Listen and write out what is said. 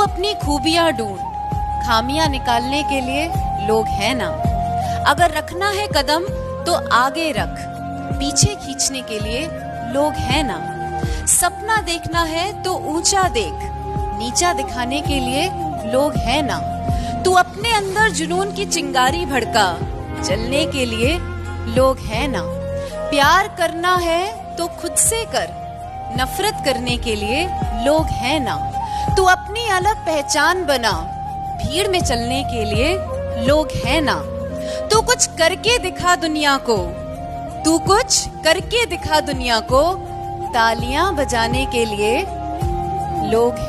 अपनी खूबियां ढूंढ, खामियां निकालने के लिए लोग हैं ना। अगर रखना है कदम तो आगे रख, पीछे खींचने के लिए लोग हैं ना। सपना देखना है तो ऊंचा देख, नीचा दिखाने के लिए लोग हैं ना। तू अपने अंदर जुनून की चिंगारी भड़का, जलने के लिए लोग हैं ना। प्यार करना है तो खुद से कर, नफरत करने के लिए लोग हैं ना। तू अपनी अलग पहचान बना, भीड़ में चलने के लिए लोग हैं ना। तू कुछ करके दिखा दुनिया को, तू कुछ करके दिखा दुनिया को, तालियां बजाने के लिए लोग हैं।